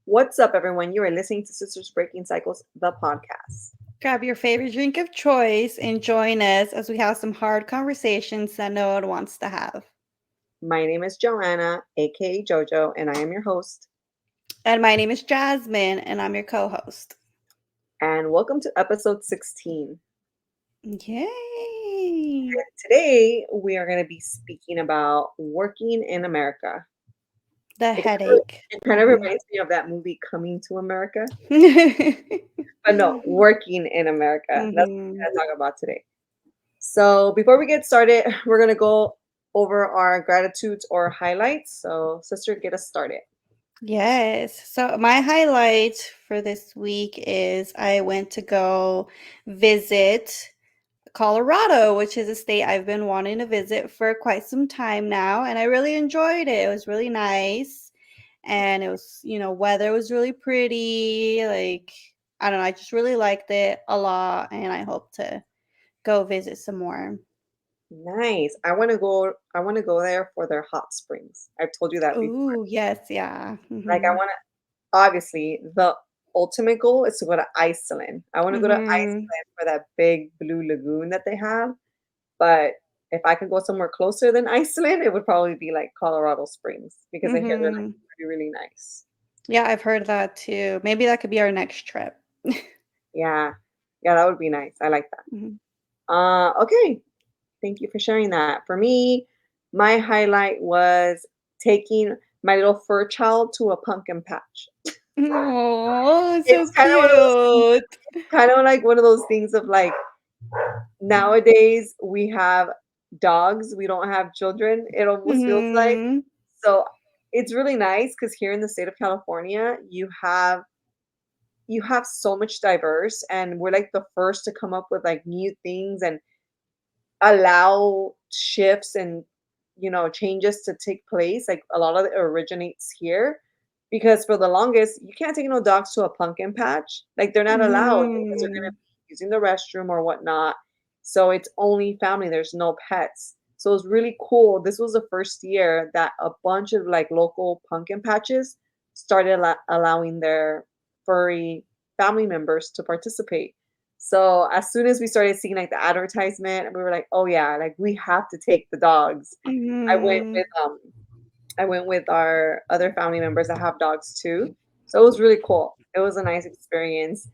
What's up, everyone? You are listening to Sisters Breaking Cycles, the podcast. Grab your favorite drink of choice and join us as we have some hard conversations that no one wants to have. My name is Joanna, aka JoJo, and I am your host. And my name is Jasmine, and I'm your co host. And welcome to episode 16. Yay! Today, we are going to be speaking about working in America. The It kind of, headache. it kind of reminds me of that movie Coming to America. Mm-hmm. But no, working in America. That's what we're Mm-hmm. going to talk about today. So, before we get started, we're going to go over our gratitudes or highlights. So, sister, get us started. Yes. So my highlight for this week is I went to go visit Colorado, which is a state I've been wanting to visit for quite some time now, and I really enjoyed it. It was really nice, and it was, weather was really pretty. Like, I don't know, I just really liked it a lot, and I hope to go visit some more. Nice. I want to go there for their hot springs. I've told you that before. Oh, yes, yeah. Like I Mhm. want to obviously the ultimate goal is to go to Iceland. I want to go to Mhm. Iceland for that big blue lagoon that they have, but if I could go somewhere closer than Iceland, it would probably be like Colorado Springs because I hear they're like Mhm. really, really nice. Yeah, I've heard that too. Maybe that could be our next trip. Yeah. Yeah, that would be nice. I like that. Mhm. Okay. Thank you for sharing that. For me, my highlight was taking my little fur child to a pumpkin patch. Oh, so It's kind of one of those things, cute. kind of like one of those things of like nowadays we have dogs, we don't have children. It almost feels like Mhm. so. It's really nice because here in the state of California, you have so much diverse, and we're like the first to come up with like new things and allow shifts and changes to take place. Like a lot of it originates here because for the longest you can't take no dogs to a pumpkin patch. Like they're not allowed because they're going to Mhm. be using the restroom or whatnot. So it's only family, there's no pets. So it was really cool. This was the first year that a bunch of like local pumpkin patches started allowing their furry family members to participate. So as soon as we started seeing like the advertisement, we were like, "Oh yeah, like we have to take the dogs." I went Mhm. with um I went with our other family members that have dogs too. So it was really cool. It was a nice experience.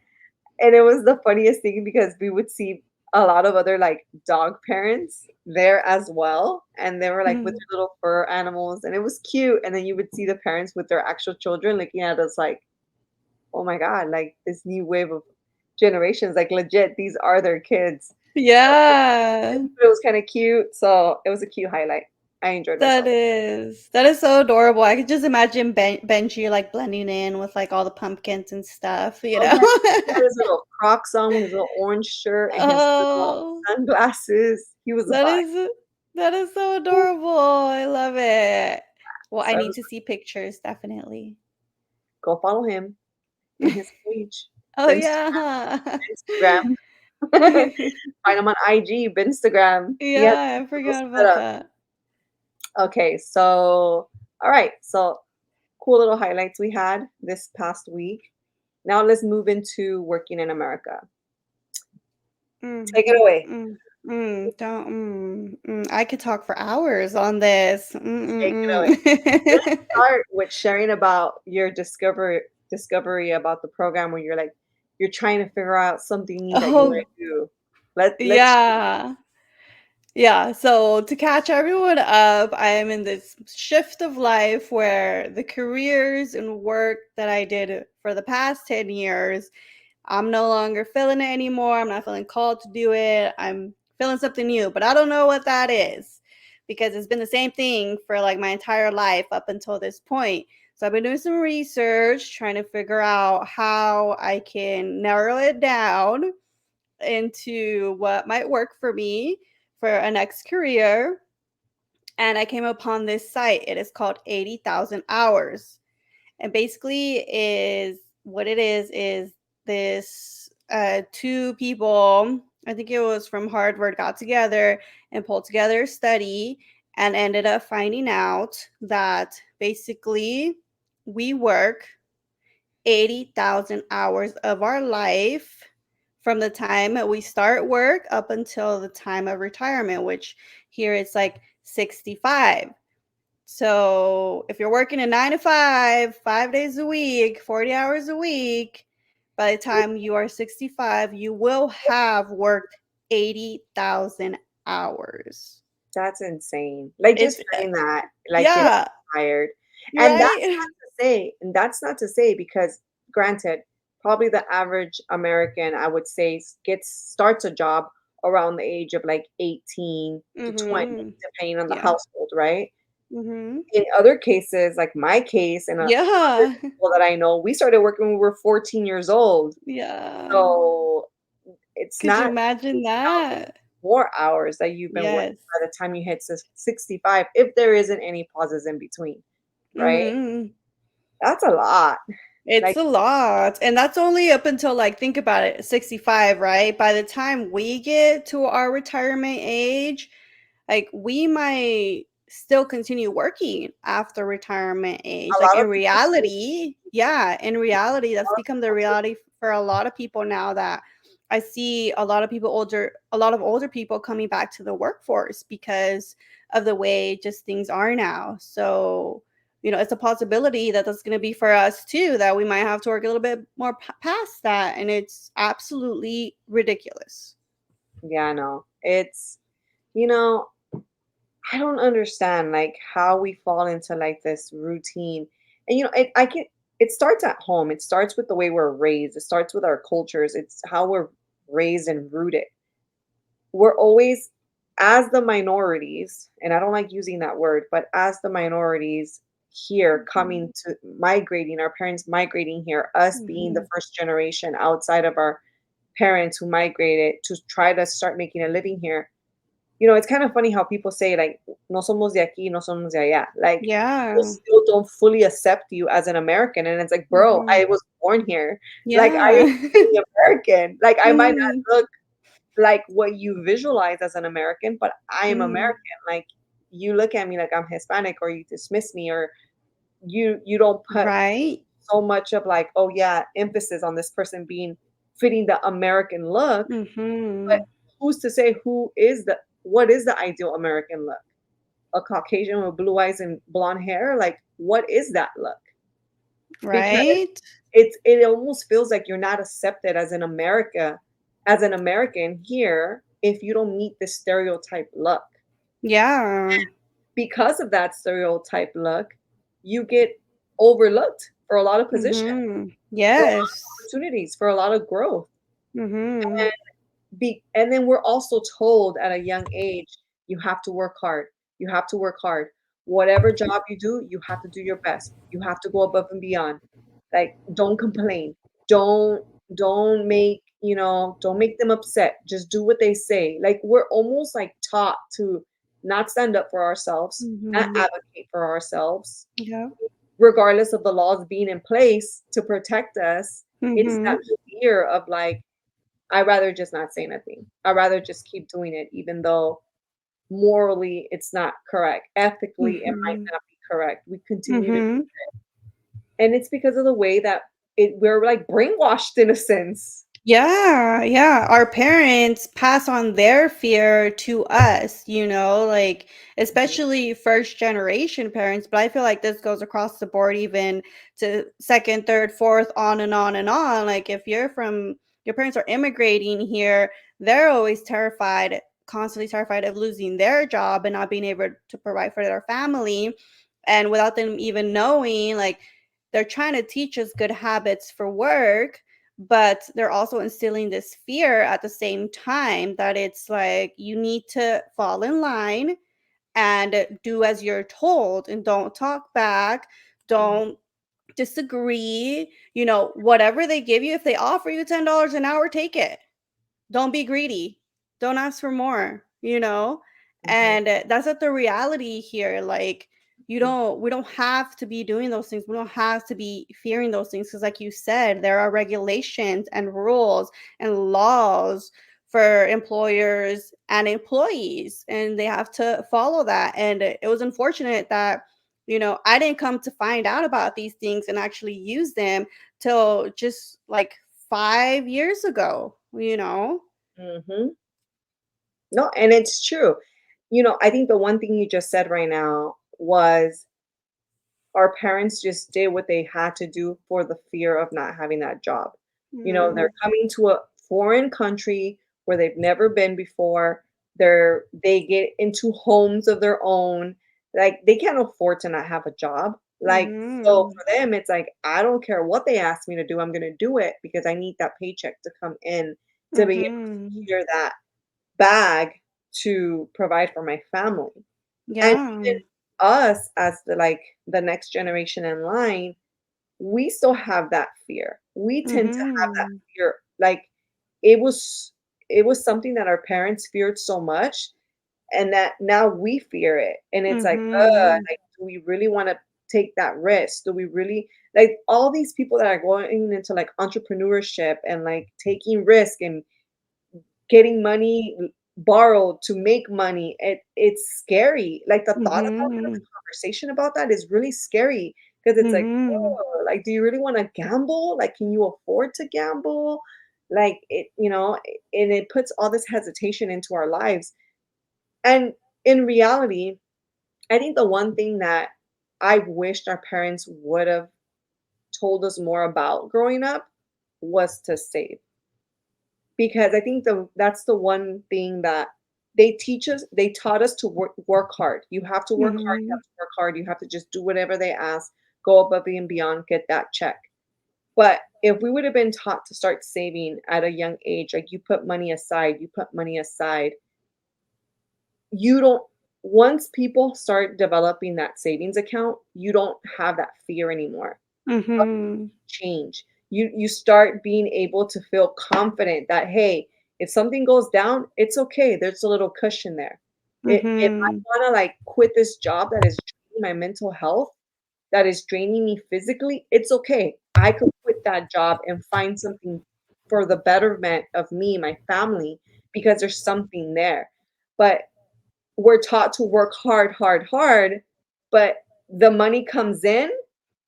And it was the funniest thing because we would see a lot of other like dog parents there as well. And they were like with Mhm. their little fur animals and it was cute. And then you would see the parents with their actual children looking at us like, oh my God, like this new wave of generations, like legit, these are their kids. Yeah. It was kind of cute. So it was a cute highlight. I enjoyed That myself. is that is so adorable. I could just imagine Benji like blending in with like all the pumpkins and stuff, you Oh know? yeah, he had his little Crocs on with his little orange shirt and his little Oh, sunglasses. He was a that vibe. is that is so adorable. I love it. Well, I So I need was to see pictures definitely. go follow him in his page. Oh Instagram. yeah. Instagram. Find him on IG, Instagram. He has Yeah, I a little forgot about setup. that. Okay, so all right, so cool little highlights we had this past week. Now let's move into working in America. Mm, Take it mm, away. mm, don't I could talk for hours on this. Take it away. Let's start with sharing about your discovery about the program when you're like you're trying to figure out something new that you want Oh, to do. Let's yeah. Yeah, so to catch everyone up, I am in this shift of life where the careers and work that I did for the past 10 years, I'm no longer feeling it anymore. I'm not feeling called to do it. I'm feeling something new, but I don't know what that is because it's been the same thing for like my entire life up until this point. So I've been doing some research, trying to figure out how I can narrow it down into what might work for me for a next career. And I came upon this site. It is called 80,000 Hours. And basically is what it is this two people, I think it was from Harvard, got together and pulled together a study and ended up finding out that basically we work 80,000 hours of our life from the time that we start work up until the time of retirement, which here it's like 65. So if you're working a 9 to 5, 5 days a week, 40 hours a week, by the time you are 65, you will have worked 80,000 hours. That's insane. Like, It's just saying that, like, getting yeah, tired, and right? that's not to say because granted, probably the average American, I would say, starts a job around the age of, like, 18 to 20, Mhm. depending on the Yeah. household, right? Mhm. In other cases, like my case and, other Yeah. people that I know, we started working when we were 14 years old. Yeah. So, it's Could you not imagine 80,000 that? more hours that you've been working Yes. by the time you hit 65, if there isn't any pauses in between, right? Mhm. That's a lot. It's Like, a lot, and that's only up until, like, think about it, 65, right? By the time we get to our retirement age, like, we might still continue working after retirement age. a Like, lot in of people do. reality yeah, in reality, A that's lot of become the people do. reality for a lot of people now that I see a lot of older people coming back to the workforce because of the way just things are now. So, it's a possibility that that's gonna be for us too, that we might have to work a little bit more past that, and it's absolutely ridiculous. Yeah, no. It's you know, I don't understand, like, how we fall into, like, this routine. And, it starts at home. It starts with the way we're raised. It starts with our cultures. It's how we're raised and rooted. We're always as the minorities, and I don't like using that word, but as the minorities here Mhm. migrating, our parents migrating here, us being the Mhm. first generation outside of our parents who migrated to try to start making a living here. It's kind of funny how people say, like, no somos de aquí, no somos de allá. Like, people Yeah. still don't fully accept you as an American. And it's like, bro, Mhm. I was born here. Like, I Yeah. am fully American. Like, I might Mhm. not look like what you visualize as an American, but I am Mhm. American. Like, you look at me like I'm Hispanic, or you dismiss me, or you don't put Right? so much of, like, oh yeah, emphasis on this person being fitting the American look. But Mhm. who's to say what is the ideal American look? A Caucasian with blue eyes and blonde hair? Like, what is that look? Because Right? it almost feels like you're not accepted as an American here if you don't meet this stereotype look. Yeah. Because of that stereotype look, you get overlooked for a lot of positions, Mhm. for a lot of Yes. opportunities, for a lot of growth. Mhm. And then we're also told at a young age, you have to work hard. You have to work hard. Whatever job you do, you have to do your best. You have to go above and beyond. Like, don't complain. Don't don't make them upset. Just do what they say. Like, we're almost like taught to not stand up for ourselves, not Mhm. advocate for ourselves, Yeah. regardless of the laws being in place to protect us. It's that Mhm. fear of, like, I'd rather just not say nothing. I'd rather just keep doing it even though morally it's not correct. Ethically, it might Mhm. not be correct. We continue to Mhm. and it's because of the way that we're, like, brainwashed in a sense. Yeah, yeah. Our parents pass on their fear to us, like Mhm, especially first generation parents, but I feel like this goes across the board even to second, third, fourth, on and on and on. Like if your parents are immigrating here, they're always terrified, constantly terrified of losing their job and not being able to provide for their family. And without them even knowing, like they're trying to teach us good habits for work, but they're also instilling this fear at the same time that it's like you need to fall in line and do as you're told and don't talk back, mhm, don't disagree, whatever they give you. If they offer you $10 an hour, take it. Don't be greedy. Don't ask for more, mhm, And that's not the reality here. Like, we don't have to be doing those things. We don't have to be fearing those things because, like you said, there are regulations and rules and laws for employers and employees, and they have to follow that. And it was unfortunate that I didn't come to find out about these things and actually use them till just like 5 years ago. Hmm. No, and it's true. I think the one thing you just said right now was our parents just did what they had to do for the fear of not having that job. They're Mhm. coming to a foreign country where they've never been before. They get into homes of their own. Like they can't afford to not have a job. Like so Mhm. for them, it's like I don't care what they ask me to do, I'm gonna do it because I need that paycheck to come in to be able to Mhm. secure that bag to provide for my family. And Yeah. even us as the next generation in line, we still have that fear. We tend to have that Mhm. fear. Like it was it was something that our parents feared so much and that now we fear it. And it's like, Mhm. like, do we really want to take that risk? Do we really like all these people that are going into like entrepreneurship and like taking risk and getting money borrowed to make money, it's scary. Like, the thought about that, the Mhm. conversation about that is really scary because it's like, Mhm. "Oh, like, do you really wanna gamble? Like, can you afford to gamble?" Like, and it puts all this hesitation into our lives, and in reality, I think the one thing that I wished our parents would've told us more about growing up was to save. Because I think that's the one thing that they taught us to work hard. You have to work hard, you have Mhm. to work hard, you have to just do whatever they ask, go above and beyond, get that check. But if we would have been taught to start saving at a young age, like you put money aside, you don't once people start developing that savings account, you don't have that fear anymore Mhm. change. You start being able to feel confident that, "Hey, if something goes down, it's okay, there's a little cushion there. If I Mhm. wanna, like, quit this job that is draining my mental health, that is draining me physically, it's okay. I could quit that job and find something for the betterment of me, my family, because there's something there." But we're taught to work hard, hard, hard, but the money comes in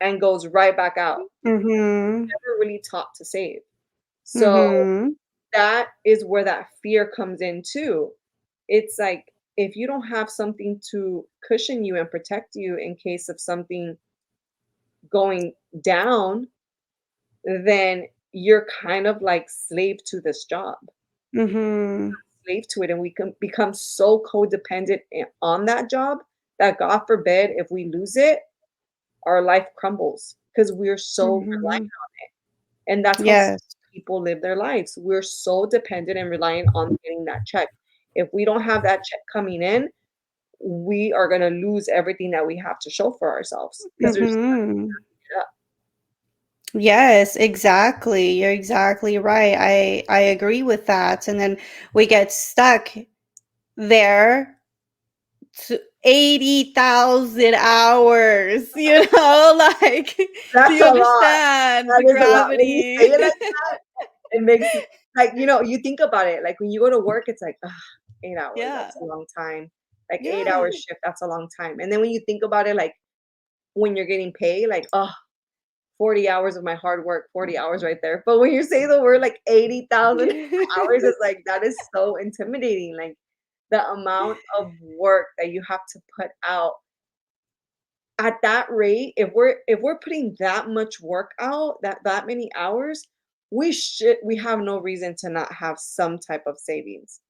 and goes right back out Mhm. never really taught to save. So Mhm. that is where that fear comes in too. It's like if you don't have something to cushion you and protect you in case of something going down, then you're kind of like slave to this job, Mhm. slave to it, and we can become so codependent on that job that God forbid if we lose it, our life crumbles because we're so reliant. Mhm. And that's how Yes. people live their lives. We're so dependent and reliant on getting that check. If we don't have that check coming in, we are gonna lose everything that we have to show for ourselves because there's Mhm. Yes, exactly. You're exactly right. I agree with that. And then we get stuck there to 80,000 hours, like, do that's you a lot. understand That the is a lot. When you say gravity? it like that, it makes like, you think about it, like, when you go to work, it's like, ugh, 8 hours, Yeah. that's a long time. Like, Yeah. 8-hour shift, that's a long time. And then when you think about it, like, when you're getting paid, like, oh, 40 hours of my hard work, 40 hours right there. But when you say the word like 80,000 hours, it's like that is so intimidating. Like the amount of work that you have to put out at that rate, if we're putting that much work out, that many hours, we have no reason to not have some type of savings,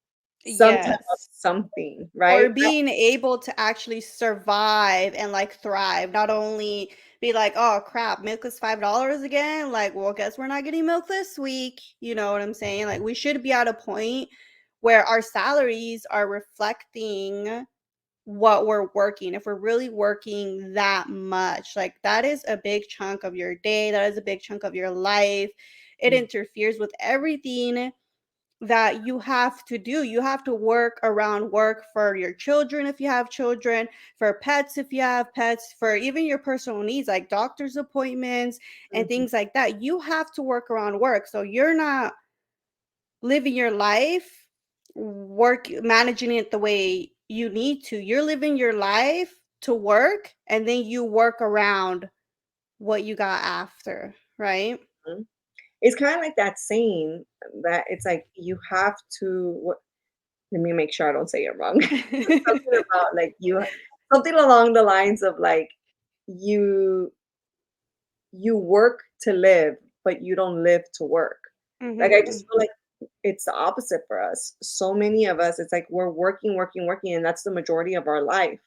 some type of Yes. something, Or right? being able to actually survive and, like, thrive, not only be like, "Oh, crap, milk is $5 again?" Like, "Well, guess we're not getting milk this week." You know what I'm saying? Like, we should be at a point where our salaries are reflecting what we're working. If we're really working that much, like, that is a big chunk of your day, that is a big chunk of your life. It Mm, interferes with everything that you have to do. You have to work around work for your children if you have children, for pets if you have pets, for even your personal needs like doctor's appointments and mhm, things like that. You have to work around work. So you're not living your life managing it the way you need to. You're living your life to work, and then you work around what you got after, right? Mhm. It's kind of like that saying that it's like you have to. Let me make sure I don't say it wrong. Something about like something along the lines of like you you work to live, but you don't live to work. Like I just Mhm. feel like it's the opposite for us. So many of us, it's like we're working, working, working, and that's the majority of our life.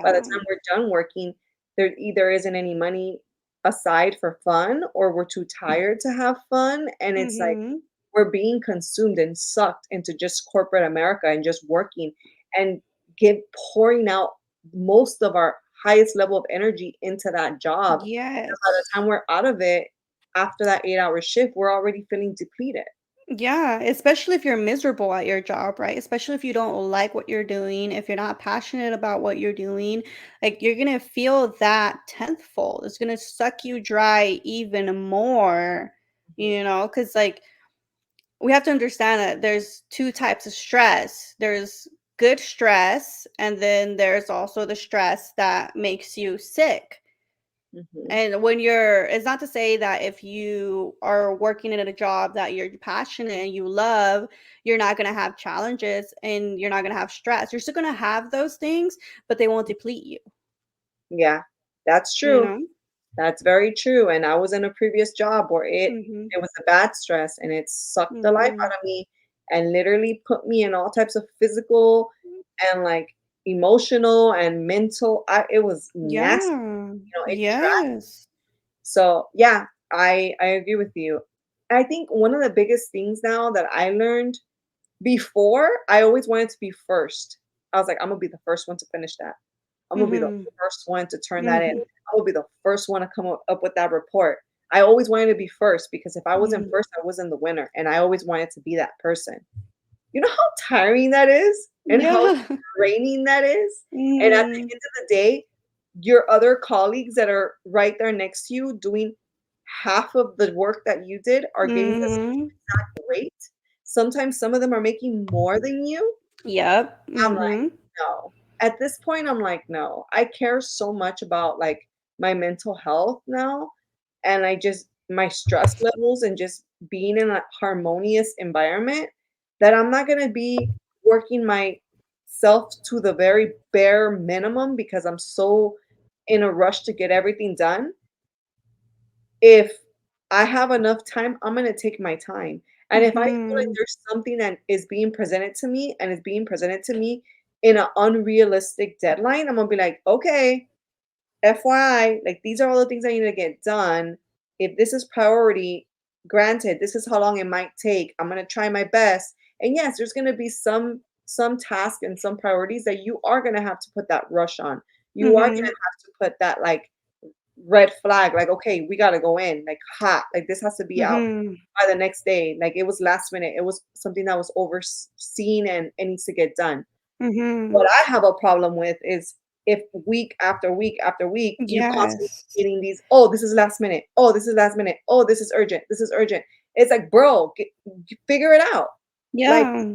By the Yeah. time we're done working, there either isn't any money aside for fun or we're too tired to have fun. And it's like Mhm. we're being consumed and sucked into just corporate America and just working and give pouring out most of our highest level of energy into that job. And by the Yes. time we're out of it, after that 8-hour shift, we're already feeling depleted. Yeah, especially if you're miserable at your job, right? Especially if you don't like what you're doing, if you're not passionate about what you're doing, like you're gonna feel that tenfold. It's gonna suck you dry even more, Mhm, because like we have to understand that there's two types of stress. There's good stress, and then there's also the stress that makes you sick. mhm. And when you're it's not to say that if you are working in a job that you're passionate and you love, you're not gonna have challenges and you're not gonna have stress. You're still gonna have those things, but they won't deplete you, Yeah, that's you true. know? That's very true, and I was in a previous job where Mhm. it was a bad stress, and it sucked the life out Mhm. of me and literally put me in all types of physical and, like, emotional and mental it was nasty, Yeah. it dragged. Yes. So, yeah, I agree with you. I think one of the biggest things now that I learned before, I always wanted to be first. I was like, "Imma be the first one to finish that. I'm gonna be the Mhm. first one to turn that in. Mhm. I'm gonna be the first one to come up with that report." I always wanted to be first because if I wasn't Mhm. first, I wasn't the winner, and I always wanted to be that person. You know how tiring that is and how Yeah. draining that is? And at the Mhm. end of the day, your other colleagues that are right there next to you doing half of the work that you did are getting the same Mhm. exact rate. Sometimes some of them are making more than you. Yep. I'm like, Mhm. "No." At this point, I'm like, "No." I care so much about, like, my mental health now, and I just my stress levels and just being in a harmonious environment that I'm not gonna be working myself to the very bare minimum because I'm so in a rush to get everything done. If I have enough time, I'm gonna take my time, and if I feel like Mhm. there's something that is being presented to me and is being presented to me in an unrealistic deadline, I'm gonna be like, "Okay, FYI, like, these are all the things I need to get done. If this is priority, granted, this is how long it might take. I'm gonna try my best." And yes, there's gonna be some tasks and some priorities that you are gonna have to put that rush on. You are gonna Mhm. have to put that, like, red flag, like, "Okay, we gotta go in, like, hot, like, this has to be out Mhm. by the next day." Like, it was last minute, it was something that was overseen and it needs to get done. Mhm. What I have a problem with is if week after week after week, you constantly Yes. getting these, "Oh, this is last minute. Oh, this is last minute. Oh, this is urgent. This is urgent." It's like, "Bro, figure it out." Like, Yeah.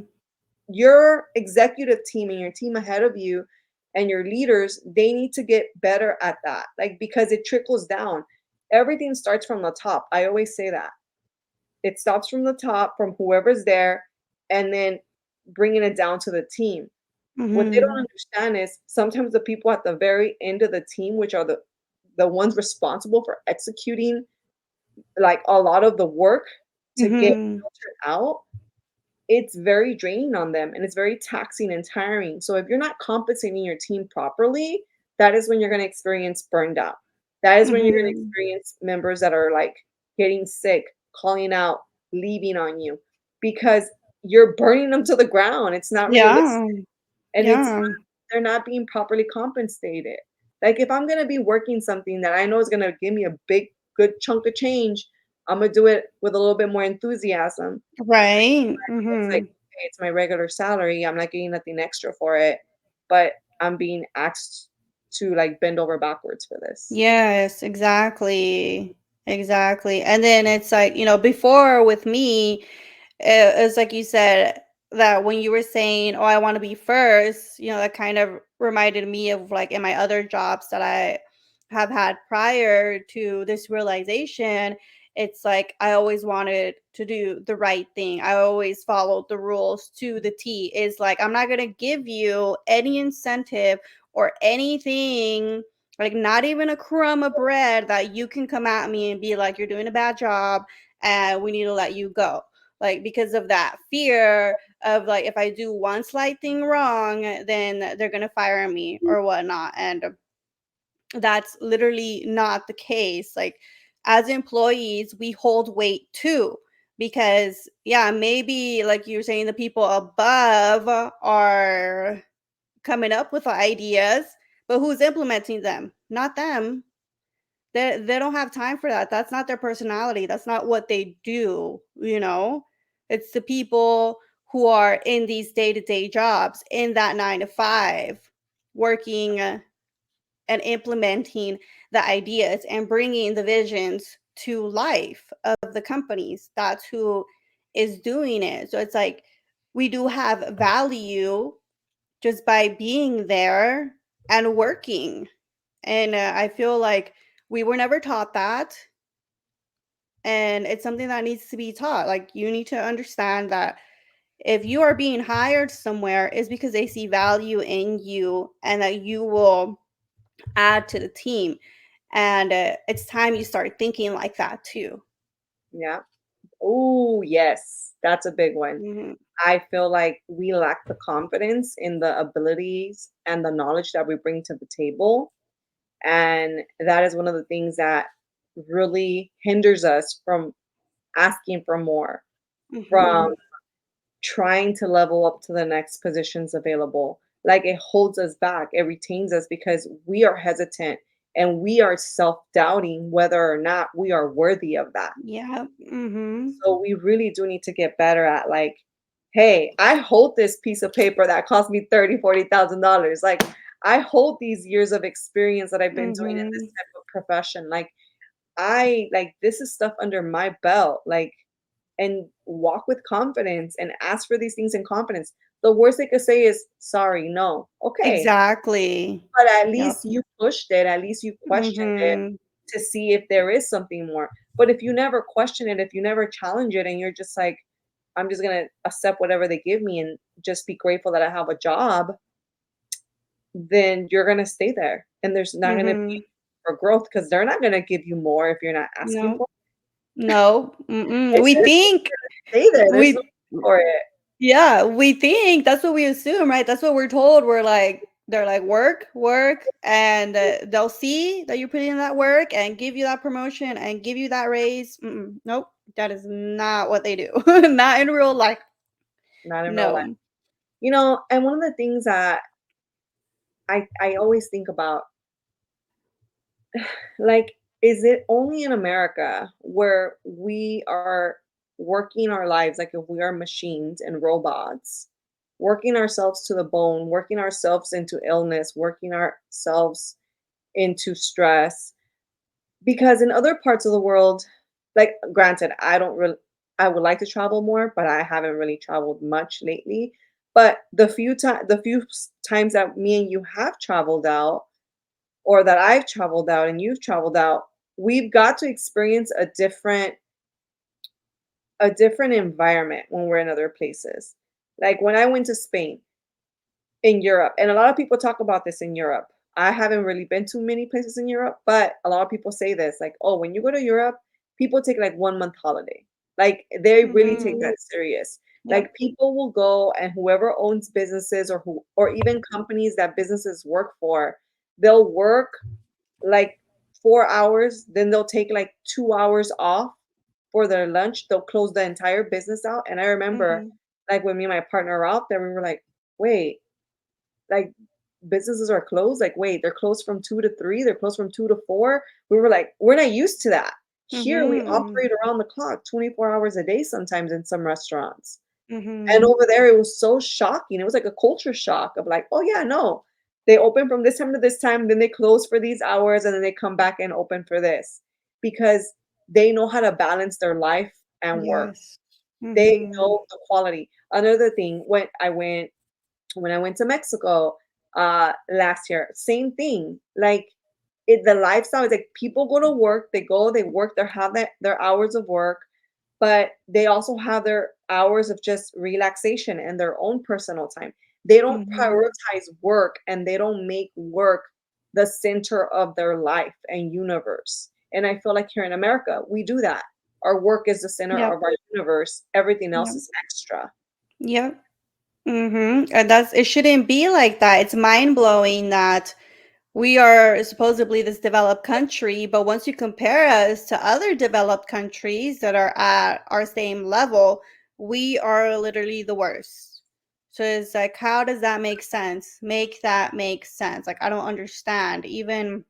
your executive team and your team ahead of you and your leaders, they need to get better at that. Like, because it trickles down. Everything starts from the top. I always say that. It starts from the top, from whoever's there, and then bringing it down to the team. What they don't Mhm. understand is sometimes the people at the very end of the team, which are the ones responsible for executing, like, a lot of the work to get Mhm. filtered out, it's very draining on them and it's very taxing and tiring. So if you're not compensating your team properly, that is when you're gonna experience burned out. That is when you're gonna Mhm. experience members that are, like, getting sick, calling out, leaving on you because you're burning them to the ground. It's not realistic, Yeah. and Yeah. they're not being properly compensated. Like, if I'm gonna be working something that I know is gonna give me a big, good chunk of change, Imma do it with a little bit more enthusiasm. Right. It's like, Mhm. okay, it's my regular salary, I'm not getting nothing extra for it, but I'm being asked to, like, bend over backwards for this. Yes, exactly. Exactly. And then it's like, before with me, it's like you said, that when you were saying, "Oh, I wanna be first," that kind of reminded me of, like, in my other jobs that I have had prior to this realization. It's like I always wanted to do the right thing. I always followed the rules to the T. Is like, I'm not gonna give you any incentive or anything, like, not even a crumb of bread that you can come at me and be like, "You're doing a bad job, and we need to let you go." Like, because of that fear of, like, if I do one slight thing wrong, then they're gonna fire me or whatnot, and that's literally not the case. Like, as employees, we hold weight too, because yeah, maybe like you're saying, the people above are coming up with ideas, but who's implementing them? Not them. They don't have time for that. That's not their personality. That's not what they do. It's the people who are in these day-to-day jobs, in that 9 to 5, working and implementing the ideas and bringing the visions to life of the companies. That's who is doing it. So it's like we do have value just by being there and working. And I feel like we were never taught that. And it's something that needs to be taught. Like, you need to understand that if you are being hired somewhere, is because they see value in you and that you will add to the team. And it's time you start thinking like that too. Yeah. Oh, yes. That's a big one. Hmm. I feel like we lack the confidence in the abilities and the knowledge that we bring to the table. And that is one of the things that really hinders us from asking for more, Hmm. from trying to level up to the next positions available. Like, it holds us back, it retains us because we are hesitant and we are self doubting whether or not we are worthy of that. Yeah. Hmm. So we really do need to get better at, like, hey, I hold this piece of paper that cost me 30, $40,000. Like, I hold these years of experience that I've been doing in this Hmm. type of profession. Like, I like this is stuff under my belt. Like, and walk with confidence and ask for these things in confidence. The worst they could say is sorry, no. Okay. Exactly. But at Yep. least you pushed it, at least you questioned it Hmm. to see if there is something more. But if you never question it, if you never challenge it and you're just like, I'm just gonna accept whatever they give me and just be grateful that I have a job, then you're gonna stay there. And there's not gonna be Hmm. for growth because they're not gonna give you more if you're not asking No. for No. Mm-mm. it. We There's think stay there. There's no we need for it. Yeah, we think that's what we assume, right? That's what we're told. They're like, work, work, and they'll see that you're putting in that work and give you that promotion and give you that raise. Mm-mm, nope, that is not what they do. Not in real life. Not in real life. No. And one of the things that I always think about, like, is it only in America where we are working our lives like if we are machines and robots, working ourselves to the bone, working ourselves into illness, working ourselves into stress? Because in other parts of the world, like, granted, I would like to travel more, but I haven't really traveled much lately. But the few times that me and you have traveled out, or that I've traveled out and you've traveled out, we've got to experience a different environment when we're in other places. Like, when I went to Spain, in Europe, and a lot of people talk about this in Europe. I haven't really been to many places in Europe, but a lot of people say this, like, "Oh, when you go to Europe, people take, like, 1 month holiday." Like, they really take Hmm. that serious. Yep. Like, people will go, and whoever owns businesses or even companies that businesses work for, they'll work, like, 4 hours, then they'll take, like, 2 hours off for their lunch. They'll close the entire business out, and I remember, Hmm. like, when me and my partner were out there, we were like, "Wait, like, businesses are closed? Like, wait, they're closed from 2 to 3? They're closed from 2 to 4?" We were like, "We're not used to that." Here, we Hmm. operate around the clock, 24 hours a day sometimes in some restaurants. And Hmm. over there, it was so shocking. It was like a culture shock of like, "Oh, yeah, no. They open from this time to this time, then they close for these hours, and then they come back and open for this." Because they know how to balance their life and work. Yes. They Hmm. know the quality. Another thing, when I went to Mexico last year, same thing. Like the lifestyle is like people go to work, they work, they have their hours of work, but they also have their hours of just relaxation and their own personal time. They don't Mhm. prioritize work and they don't make work the center of their life and universe. And I feel like here in America, we do that. Our work is the center Yep. of our universe. Everything else Yep. is extra. Yep. And that's it shouldn't be like that. It's mind-blowing that we are supposedly this developed country, but once you compare us to other developed countries that are at our same level, we are literally the worst. So it's like, how does that make sense? Make that make sense. Like, I don't understand. Even,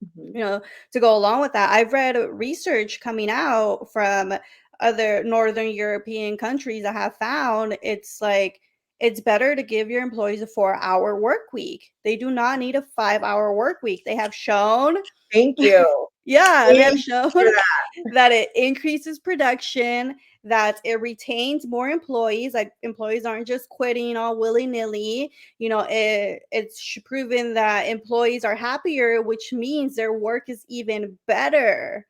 Mhm. you know, to go along with that, I've read research coming out from other Northern European countries that have found it's like it's better to give your employees a 4-hour work week. They do not need a 5-hour work week. They have shown, Thank you. yeah, they Thank have you shown for that. that it increases production, that it retains more employees. Like employees aren't just quitting all willy nilly. It's proven that employees are happier, which means their work is even better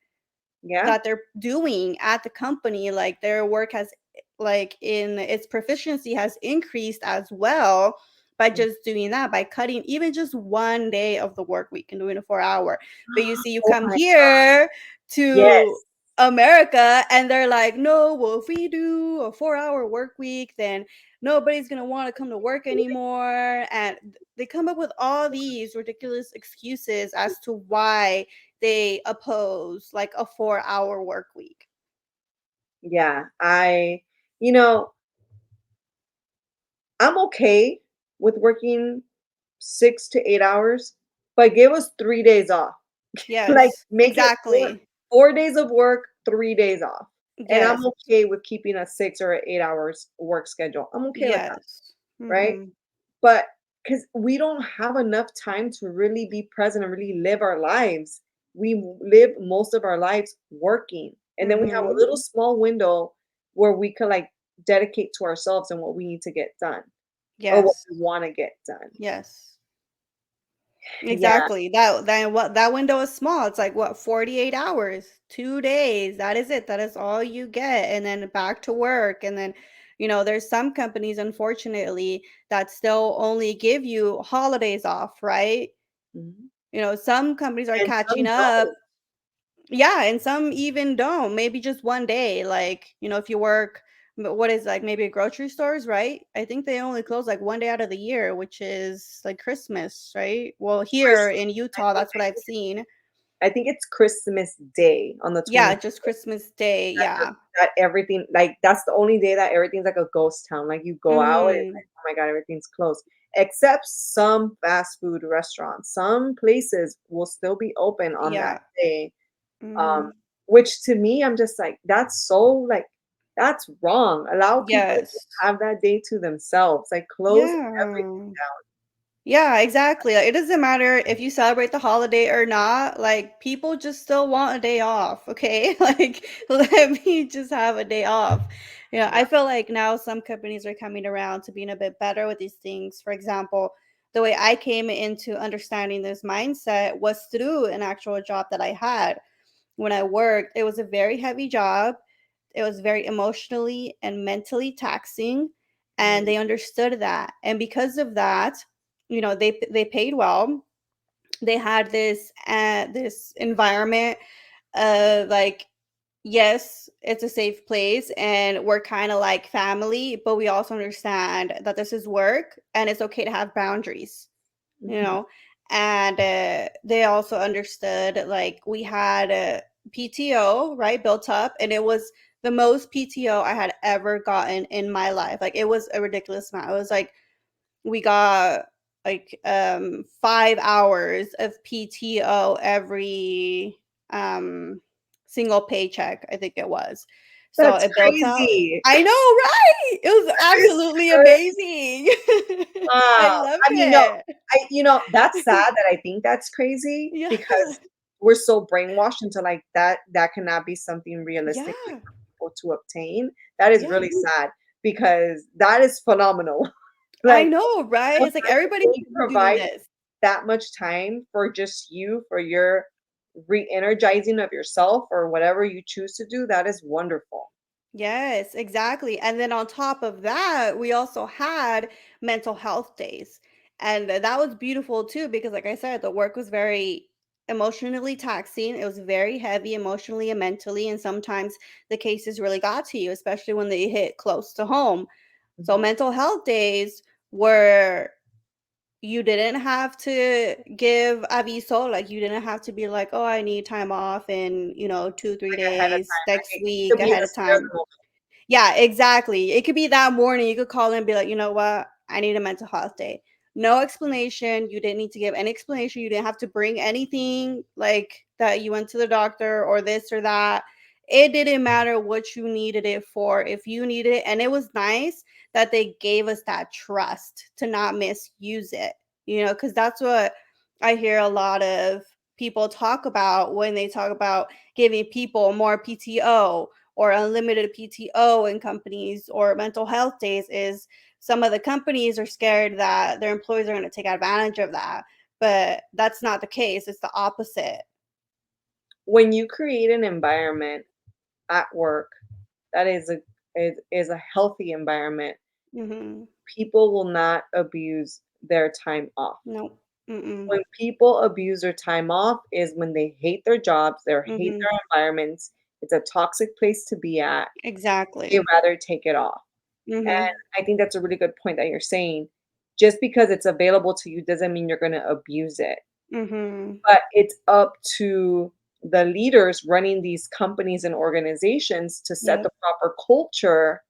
Yeah. that they're doing at the company. Like their work has, like in its proficiency, has increased as well by Mm. just doing that, by cutting even just one day of the work week and doing a 4 hour. But you see, you Oh come my god. here to Yes. America and they're like, no, well, if we do a 4-hour work week, then nobody's going to want to come to work anymore. And they come up with all these ridiculous excuses as to why they oppose like a 4-hour work week. Yeah. You know, I'm okay with working 6 to 8 hours, but give us 3 days off. Like, Yes, make it exactly. 4 days of work, 3 days off. And I'm Yes, okay with keeping a 6 or 8 hours work schedule. I'm okay with that, yes. right? Mhm. But because we don't have enough time to really be present and really live our lives. Live most of our lives working. And then we have a Mhm. little small window where we could like dedicate to ourselves and what we need to get done or what Yes, we want to get done. yes. Yeah. Exactly. That window is small. It's like what, 48 hours, 2 days. That is it. That is all you get, and then back to work. And then, there's some companies, unfortunately, that still only give you holidays off, right? Mhm. Some companies are And catching some up. don't. Yeah, and some even don't. Maybe just one day. Like, if you work, what is like maybe grocery stores, right? I think they only close like one day out of the year, which is like Christmas, right? Well, here Christmas. in I Utah, think that's what I've seen. I think it's Christmas Day on the Yeah, 25th. just Christmas Day. That Yeah. that everything like that's the only day that everything's like a ghost town. Like you go out and it's Mhm. like, oh my God, everything's closed. Except some fast food restaurants. Some places will still be open on that Yeah. day. Um, Mhm. which to me, I'm just like, that's so like that's wrong. Allow people to just Yes. have that day to themselves. Like close everything Yeah. down. Yeah, exactly. Like, it doesn't matter if you celebrate the holiday or not. Like, people just still want a day off, okay? Like, let me just have a day off. I Yeah. feel like now some companies are coming around to being a bit better with these things. For example, the way I came into understanding this mindset was through an actual job that I had when I worked. It was a very heavy job. It was very emotionally and mentally taxing, and Mm, they understood that. And because of that, they paid well. They had this environment of like, yes, it's a safe place and we're kind of like family, but we also understand that this is work and it's okay to have boundaries you mhm. know and they also understood, like, we had a PTO, right, built up, and it was the most PTO I had ever gotten in my life. Like, it was a ridiculous amount. It was like we got like 5 hours of PTO every single paycheck, I think it was. So That's it built up. crazy. I know, right? It was That is absolutely crazy. amazing. I Wow. loved I mean, no, it. that's sad that I think that's crazy Yeah. because we're so brainwashed into like that cannot be something realistic like, Yeah. for people to obtain. That is Yeah. really sad. because that is phenomenal. I Like, know, right? the It's like fact that everybody they should be doing provide this. that much time for just you, for your re-energizing of yourself or whatever you choose to do, that is wonderful. Yes, exactly. And then on top of that, we also had mental health days. And that was beautiful too, because like I said, the work was very emotionally taxing. It was very heavy emotionally and mentally. And sometimes the cases really got to you, especially when they hit close to home. So Mhm. mental health days were you didn't have to give aviso, like, you didn't have to be like, "Oh, I need time off in, 2, 3 Like ahead of days time, next right? To week be in ahead the of spur of time." the moment. Yeah, exactly. It could be that morning, you could call and be like, "You know what? I need a mental health day." No explanation, you didn't need to give any explanation, you didn't have to bring anything, like, that you went to the doctor or this or that. It didn't matter what you needed it for, if you needed it, and it was nice that they gave us that trust to not misuse it, because that's what I hear a lot of people talk about when they talk about giving people more PTO or unlimited PTO in companies or mental health days is some of the companies are scared that their employees are going to take advantage of that. But that's not the case. It's the opposite. When you create an environment at work that is a healthy environment, Mhm. people will not abuse their time off. Nope. Mm-mm. When people abuse their time off is when they hate their jobs, they hate Mhm. their environments, it's a toxic place to be at, they'd Exactly. rather take it off. And Mhm. I think that's a really good point that you're saying. Just because it's available to you doesn't mean you're gonna abuse it. Mhm. But it's up to the leaders running these companies and organizations to set the Yep. proper culture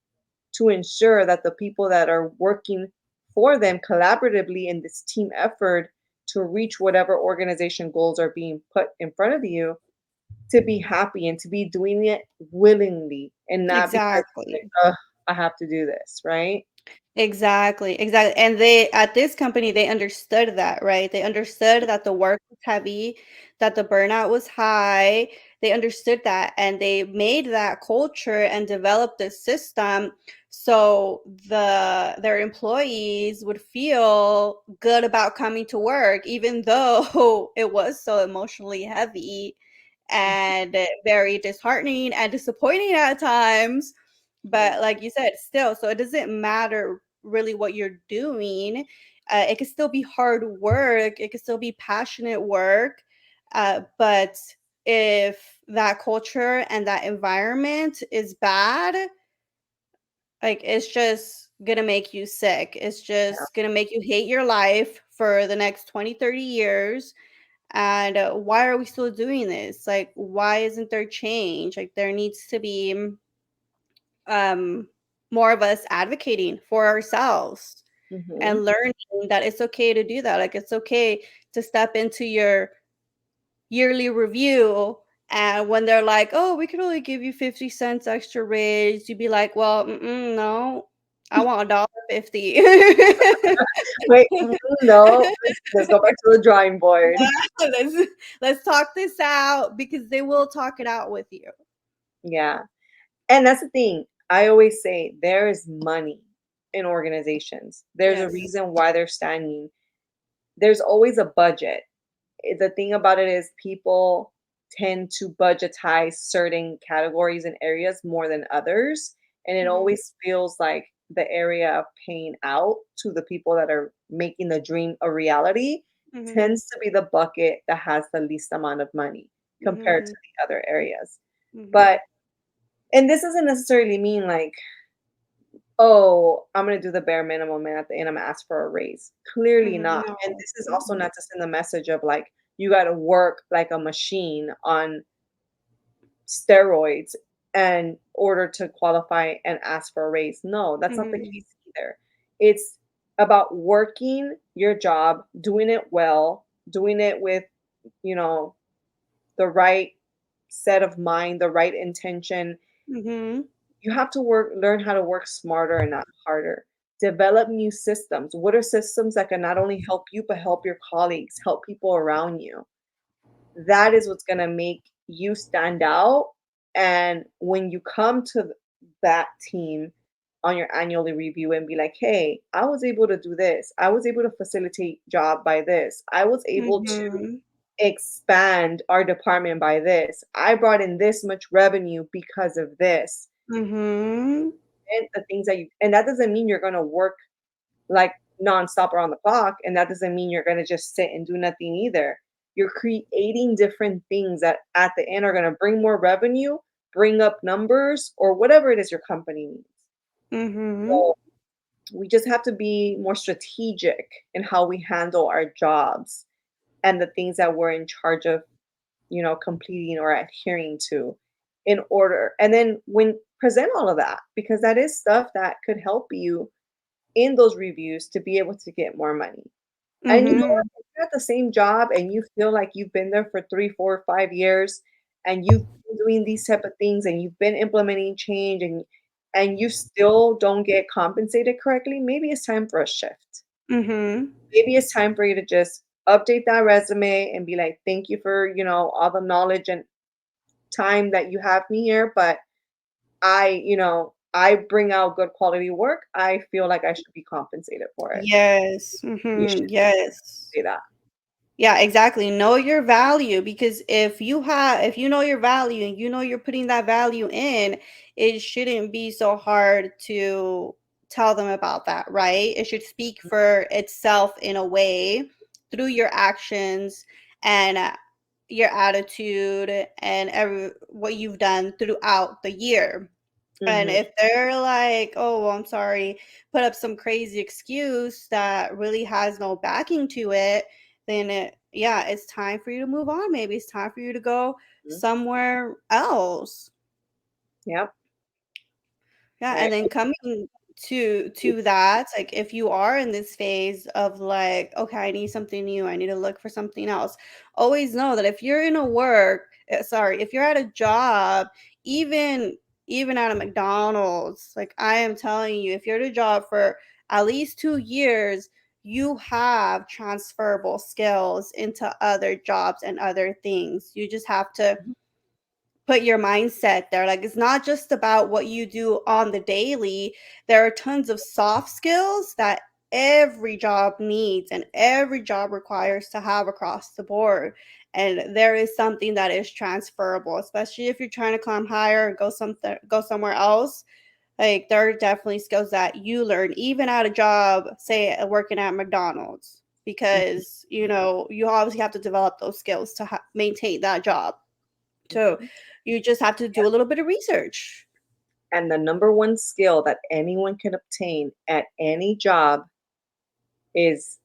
to ensure that the people that are working for them collaboratively in this team effort to reach whatever organization goals are being put in front of you to be happy and to be doing it willingly and not because it's like, Exactly. ugh, I have to do this, right? Exactly, exactly. And they at this company, they understood that, right? They understood that the work was heavy, that the burnout was high. They understood that and they made that culture and developed a system so their employees would feel good about coming to work even though it was so emotionally heavy and very disheartening and disappointing at times. Mhm. But like you said, still, so it doesn't matter really what you're doing. It can still be hard work. It can still be passionate work. But if that culture and that environment is bad, like it's just gonna make you sick. It's Yeah. just gonna make you hate your life for the next 20, 30 years. And why are we still doing this? Like, why isn't there change? Like, there needs to be um, more of us advocating for ourselves Mhm. and learning that it's okay to do that. Like, it's okay to step into your yearly review. And when they're like, oh, we could only give you 50 cents extra raise, you'd be like, well, no, I want $1.50. Wait, no, let's go back to the drawing board. let's let's talk this out because they will talk it out with you. Yeah. And that's the thing. I always say there is money in organizations. There's a Yes. reason why they're standing. There's always a budget. The thing about it is people tend to budgetize certain categories and areas more than others. And it Mhm, always feels like the area of paying out to the people that are making the dream a reality mhm, tends to be the bucket that has the least amount of money compared to mhm, the other areas. mhm. But and this doesn't necessarily mean like, oh, I'm gonna do the bare minimum and at the end I'm gonna ask for a raise. Clearly Mhm, not. no, And this is also mhm, not to send the message of like you gotta work like a machine on steroids in order to qualify and ask for a raise. No, that's not the mhm, case either. It's about working your job, doing it well, doing it with, you know, the right set of mind, the right intention. mhm, You have to learn how to work smarter and not harder. Develop new systems. What are systems that can not only help you, but help your colleagues, help people around you? That is what's going to make you stand out. And when you come to that team, on your annually review and be like, hey, I was able to do this. I was able to facilitate job by this. I was able to Mhm. expand our department by this. I brought in this much revenue because of this. Mhm. And the things that you and that doesn't mean you're gonna work like nonstop around the clock, and that doesn't mean you're gonna just sit and do nothing either. You're creating different things that at the end are gonna bring more revenue, bring up numbers, or whatever it is your company needs. Mhm. So we just have to be more strategic in how we handle our jobs and the things that we're in charge of, completing or adhering to in order. And then when present all of that, because that is stuff that could help you in those reviews to be able to get more money. And you know what? Mhm. If you're at the same job and you feel like you've been there for 3, 4, 5 years and you've been doing these type of things and you've been implementing change and you still don't get compensated correctly, maybe it's time for a shift. Mhm. Maybe it's time for you to just update that resume and be like, thank you for, all the knowledge and time that you have me here, but I bring out good quality work. I feel like I should be compensated for it. Yes. You Mhm. should Yes. say that. Yeah, exactly. Know your value because if you know your value and you know you're putting that value in, it shouldn't be so hard to tell them about that, right? It should speak for itself in a way through your actions and your attitude and what you've done throughout the year. And Mhm. if they're like, "Oh, well, I'm sorry," put up some crazy excuse that really has no backing to it, then yeah, it's time for you to move on. Maybe it's time for you to go Mhm. somewhere else. Yep. Yeah, I and then coming to that, like if you are in this phase of like, okay, I need something new, I need to look for something else. Always know that if you're in a if you're at a job, even even at a McDonald's, like I am telling you, if you're at a job for at least 2 years, you have transferable skills into other jobs and other things. You just have to Mhm. put your mindset there. Like, it's not just about what you do on the daily. There are tons of soft skills that every job needs and every job requires to have across the board. And there is something that is transferable, especially if you're trying to climb higher and go somewhere else. Like there are definitely skills that you learn even at a job, say working at McDonald's, Mhm. because you obviously have to develop those skills to maintain that job. So Mhm. you just have to do Yep. a little bit of research. And the number one skill that anyone can obtain at any job is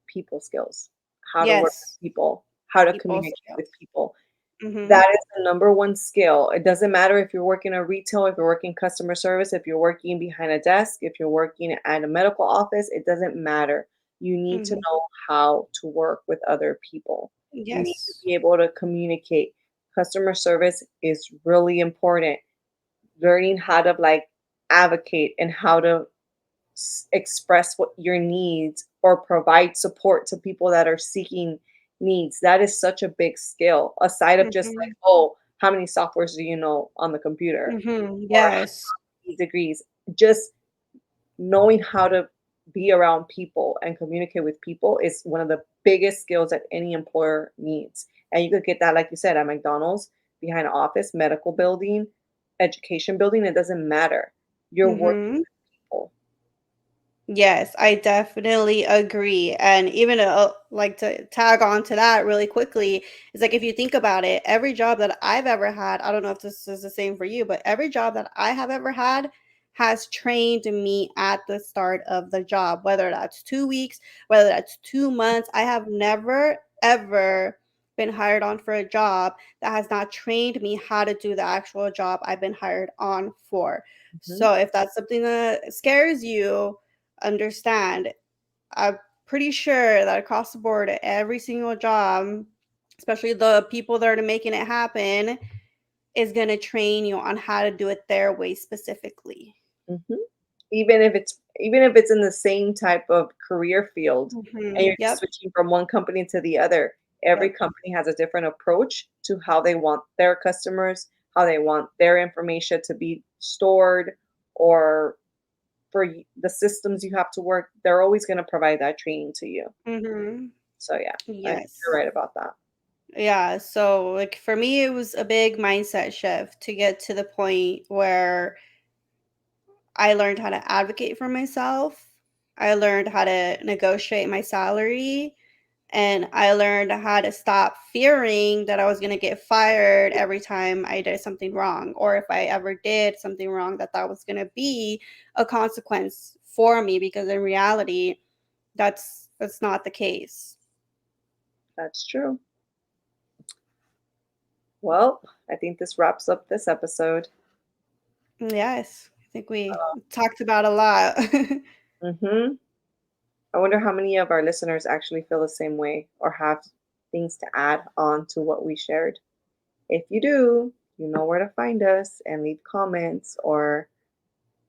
people skills. How to work Yes, with people, how to people communicate with skills. people. Mhm, That is the number one skill. It doesn't matter if you're working in retail, if you're working customer service, if you're working behind a desk, if you're working at a medical office, it doesn't matter. You need to mhm. know how to work with other people. You need to Yes. be able to communicate. Customer service is really important. Learning how to like advocate and how to express what your needs or provide support to people that are seeking needs. That is such a big skill aside of just like, Mhm, oh, how many softwares do you know on the computer mhm. or how Yes. many degrees. Just knowing how to be around people and communicate with people is one of the biggest skills that any employer needs. And you could get that, like you said, at McDonald's, behind an office, medical building, education building. It doesn't matter. You're working Mhm. with people. Yes, I definitely agree. And even like to tag on to that really quickly, it's like if you think about it, every job that I've ever had, I don't know if this is the same for you, but every job that I have ever had has trained me at the start of the job, whether that's 2 weeks, whether that's 2 months. I have never, ever been hired on for a job that has not trained me how to do the actual job I've been hired on for. Mhm. So if that's something that scares you, understand. I'm pretty sure that across the board, every single job, especially the people that are making it happen, is going to train you on how to do it their way specifically. Mhm. Even if it's in the same type of career field and you're just Yep. switching from one company to the other, every Yep. company has a different approach to how they want their customers, how they want their information to be stored or the systems you have to work, they're always going to provide that training to you. Mhm. So yeah, I think you're Yes. right about that. Yeah, so, like, for me, it was a big mindset shift to get to the point where I learned how to advocate for myself. I learned how to negotiate my salary, and I learned how to stop fearing that I was gonna get fired every time I did something wrong, or if I ever did something wrong, that that was gonna be a consequence for me, because in reality, that's not the case. That's true. Well, I think this wraps up this episode. Yes, I think we talked about a lot. Mhm. I wonder how many of our listeners actually feel the same way or have things to add on to what we shared. If you do, you know where to find us and leave comments or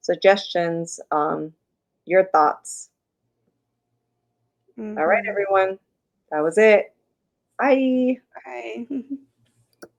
suggestions, your thoughts. All right, Mhm. everyone. That was it. Bye. Bye.